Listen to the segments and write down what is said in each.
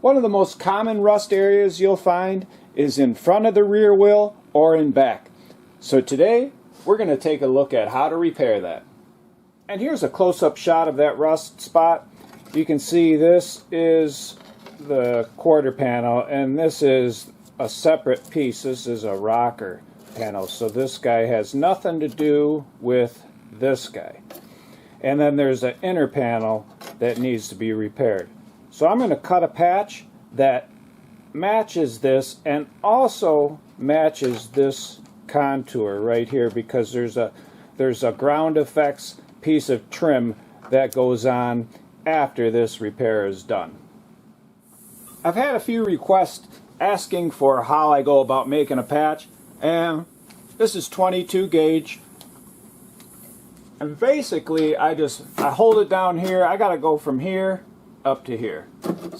One of the most common rust areas you'll find is in front of the rear wheel or in back. So today we're going to take a look at how to repair that. And here's a close-up shot of that rust spot. You can see this is the quarter panel and this is a separate piece. This is a rocker panel. So this guy has nothing to do with this guy. And then there's an inner panel that needs to be repaired. So I'm going to cut a patch that matches this and also matches this contour right here, because there's a ground effects piece of trim that goes on after this repair is done. I've had a few requests asking for how I go about making a patch, and this is 22 gauge. And basically I hold it down here. I gotta go from here up to here,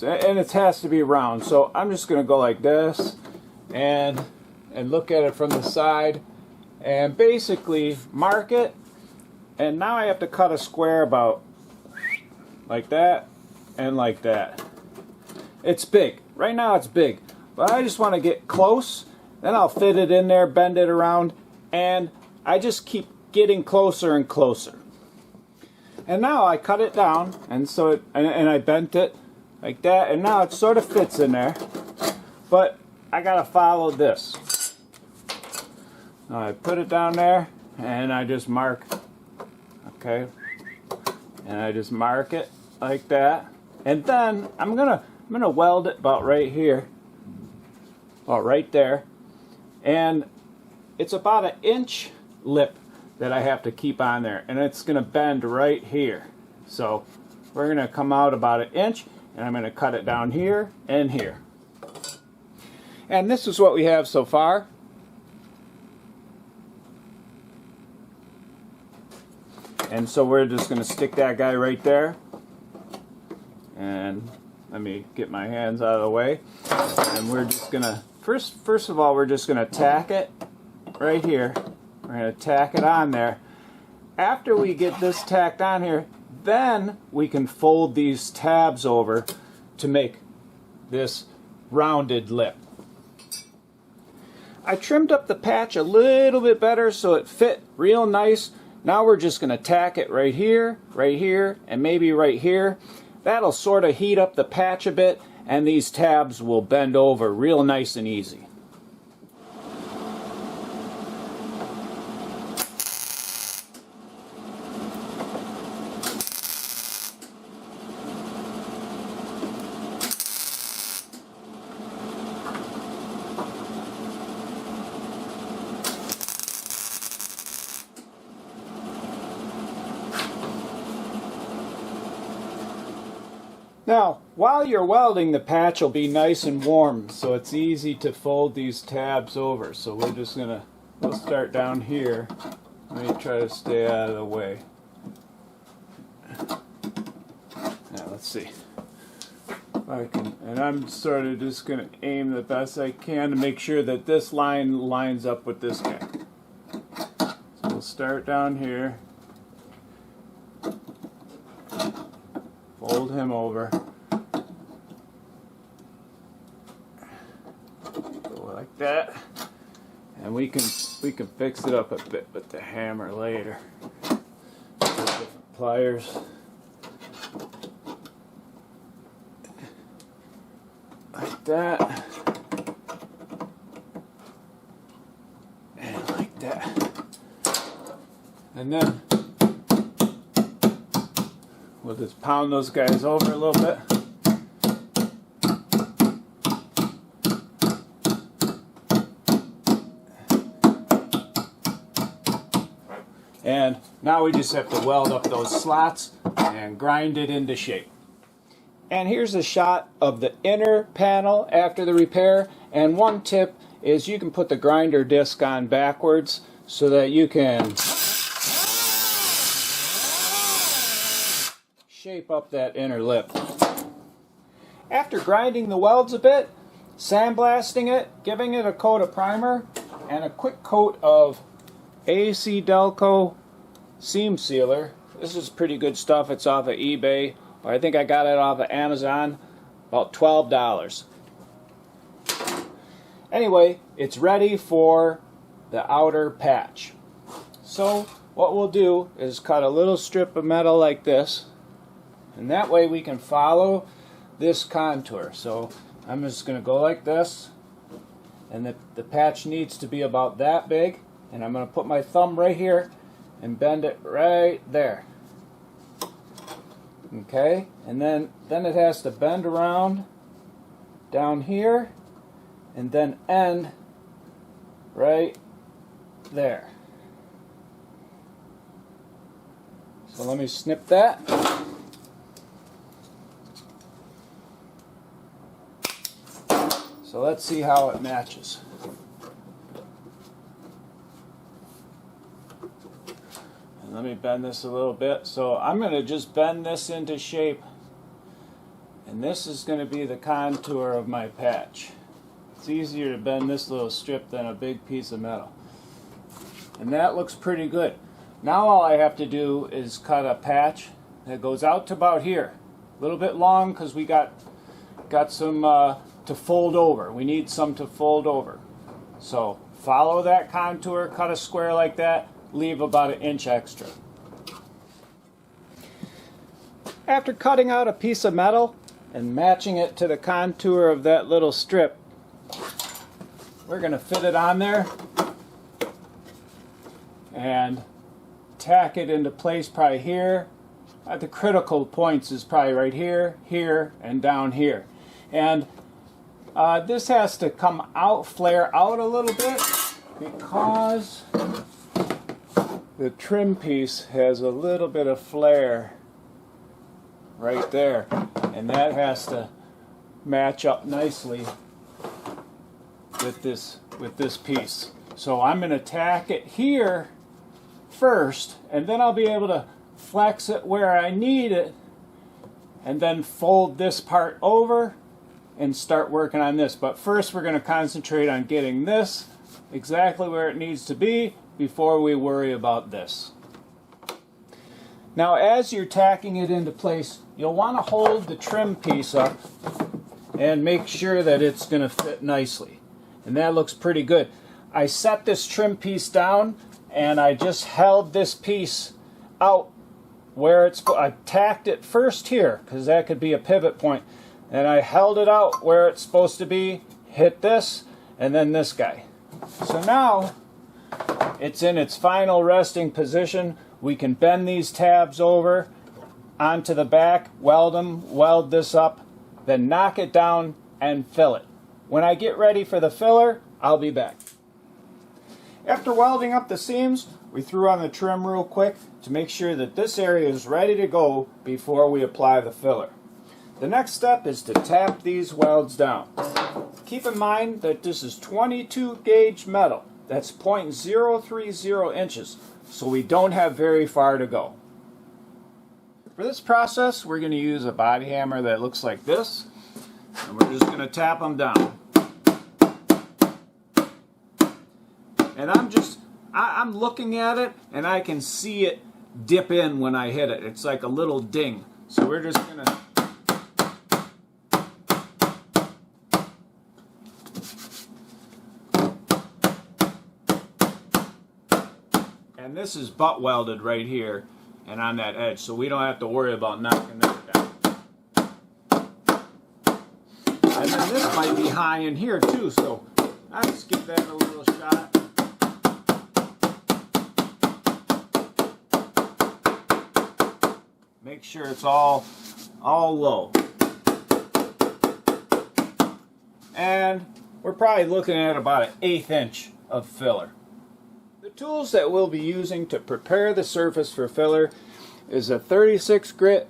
and it has to be round, so I'm just gonna go like this and look at it from the side and basically mark it. And now I have to cut a square about like that and like that. It's big. Right now it's big, but I just want to get close, then I'll fit it in there, bend it around, and I just keep getting closer and closer. And now I cut it down, and so and I bent it like that, and now it sort of fits in there. But I gotta follow this. Now I put it down there, and I just mark. Okay, and I just mark it like that, and then I'm gonna weld it about right here, about right there, and it's about an inch lip that I have to keep on there, and it's going to bend right here. So we're going to come out about an inch, and I'm going to cut it down here and here. And this is what we have so far. And so we're just going to stick that guy right there. And let me get my hands out of the way. And we're just going to, first of all, we're just going to tack it right here. We're going to tack it on there. After we get this tacked on here, then we can fold these tabs over to make this rounded lip. I trimmed up the patch a little bit better so it fit real nice. Now we're just going to tack it right here, and maybe right here. That'll sort of heat up the patch a bit, and these tabs will bend over real nice and easy. Now, while you're welding, the patch will be nice and warm, so it's easy to fold these tabs over. So we're just we'll start down here. Let me try to stay out of the way. Now, let's see. If I can, and I'm sort of just going to aim the best I can to make sure that this line lines up with this guy. So we'll start down here. Fold him over. Go like that. And we can fix it up a bit with the hammer later. Different pliers. Like that. And like that. And then we'll just pound those guys over a little bit. And now we just have to weld up those slots and grind it into shape. And here's a shot of the inner panel after the repair. And one tip is you can put the grinder disc on backwards so that you can shape up that inner lip. After grinding the welds a bit, sandblasting it, giving it a coat of primer, and a quick coat of AC Delco seam sealer. This is pretty good stuff. It's off of eBay, or I think I got it off of Amazon, about $12. Anyway, it's ready for the outer patch. So what we'll do is cut a little strip of metal like this, and that way we can follow this contour. So I'm just going to go like this, and the patch needs to be about that big, and I'm going to put my thumb right here and bend it right there. Okay, and then it has to bend around down here and then end right there. So let me snip that. So let's see how it matches. And let me bend this a little bit. So I'm going to just bend this into shape. And this is going to be the contour of my patch. It's easier to bend this little strip than a big piece of metal. And that looks pretty good. Now all I have to do is cut a patch that goes out to about here. A little bit long because we got some to fold over. We need some to fold over. So follow that contour, cut a square like that, leave about 1 inch extra. After cutting out a piece of metal and matching it to the contour of that little strip, we're going to fit it on there and tack it into place probably here. At the critical points is probably right here, here, and down here. And this has to come out, flare out a little bit, because the trim piece has a little bit of flare right there, and that has to match up nicely with this piece. So I'm going to tack it here first, and then I'll be able to flex it where I need it, and then fold this part over and start working on this. But first we're going to concentrate on getting this exactly where it needs to be before we worry about this. Now as you're tacking it into place, you'll want to hold the trim piece up and make sure that it's going to fit nicely. And that looks pretty good. I set this trim piece down and I just held this piece out where I tacked it first here because that could be a pivot point, and I held it out where it's supposed to be, hit this, and then this guy. So now it's in its final resting position. We can bend these tabs over onto the back, weld them, weld this up, then knock it down and fill it. When I get ready for the filler, I'll be back. After welding up the seams, we threw on the trim real quick to make sure that this area is ready to go before we apply the filler. The next step is to tap these welds down. Keep in mind that this is 22 gauge metal. That's 0.030 inches, so we don't have very far to go. For this process, we're going to use a body hammer that looks like this, and we're just going to tap them down. And I'm looking at it, and I can see it dip in when I hit it. It's like a little ding. So we're just going to... And this is butt welded right here and on that edge, so we don't have to worry about knocking this down. And then this might be high in here too, so I'll just give that a little shot. Make sure it's all low. And we're probably looking at about 1/8 inch of filler. The tools that we'll be using to prepare the surface for filler is a 36 grit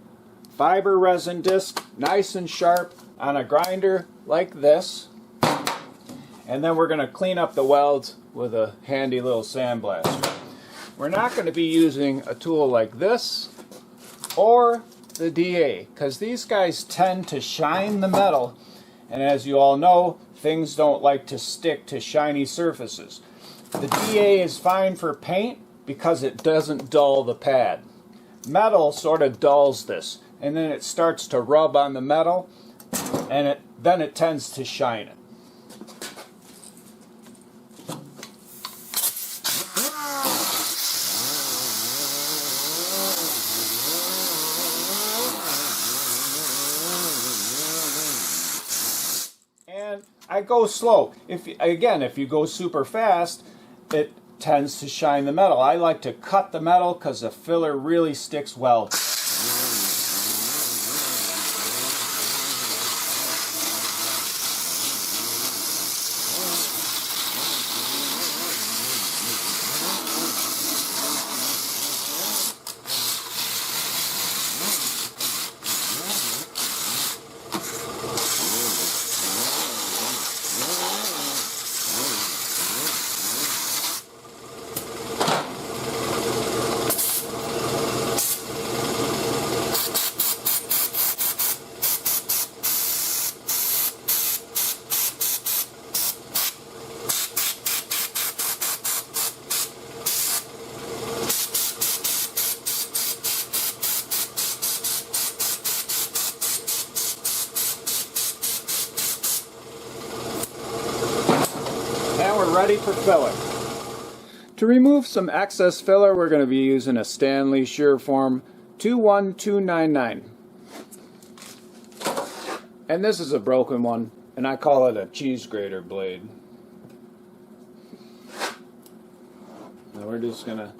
fiber resin disc, nice and sharp, on a grinder like this. And then we're going to clean up the welds with a handy little sandblaster. We're not going to be using a tool like this or the DA, because these guys tend to shine the metal, and as you all know, things don't like to stick to shiny surfaces. The DA is fine for paint because it doesn't dull the pad. metal sort of dulls this, and then it starts to rub on the metal, and then it tends to shine it. And I go slow. If you go super fast, it tends to shine the metal. I like to cut the metal because the filler really sticks well. Now we're ready for filler. To remove some excess filler, we're going to be using a Stanley Sureform 21299. And this is a broken one, and I call it a cheese grater blade. Now we're just going to,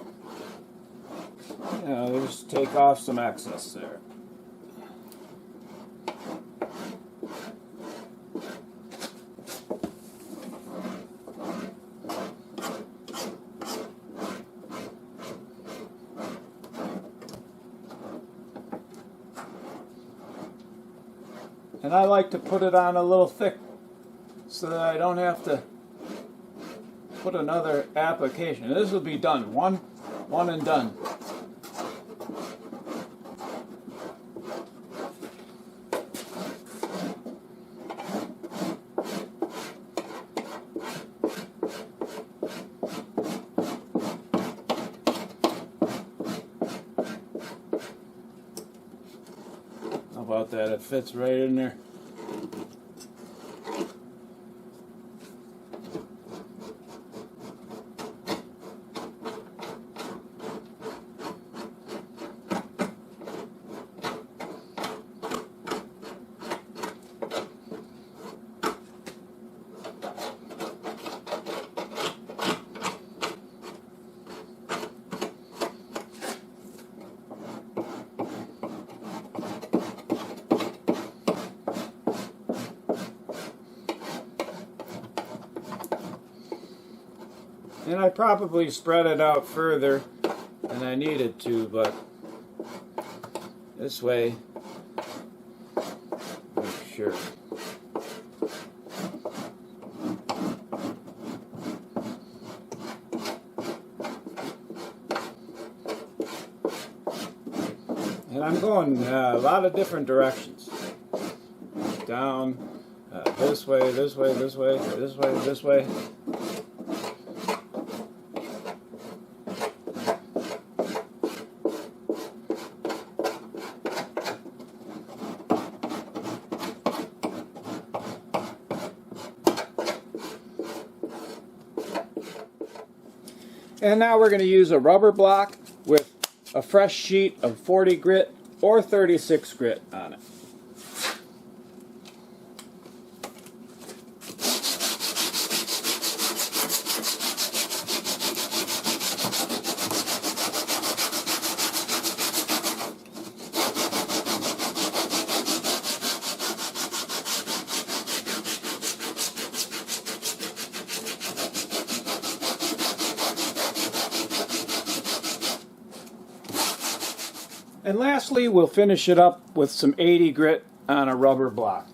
just take off some excess there. And I like to put it on a little thick so that I don't have to put another application. This will be done, one and done. How about that? It fits right in there. And I probably spread it out further than I needed to, but this way, I'm sure. And I'm going a lot of different directions. Down, this way, this way, this way, this way, this way. And now we're going to use a rubber block with a fresh sheet of 40 grit or 36 grit on it. And lastly, we'll finish it up with some 80 grit on a rubber block.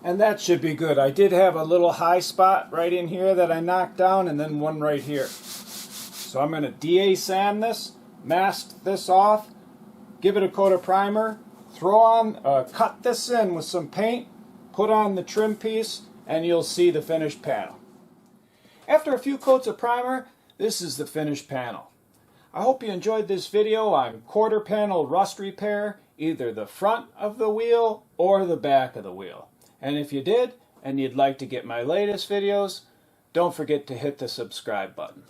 And that should be good. I did have a little high spot right in here that I knocked down, and then one right here. So I'm going to DA sand this, mask this off, give it a coat of primer, cut this in with some paint, put on the trim piece, and you'll see the finished panel. After a few coats of primer, this is the finished panel. I hope you enjoyed this video on quarter panel rust repair, either the front of the wheel or the back of the wheel. And if you did, and you'd like to get my latest videos, don't forget to hit the subscribe button.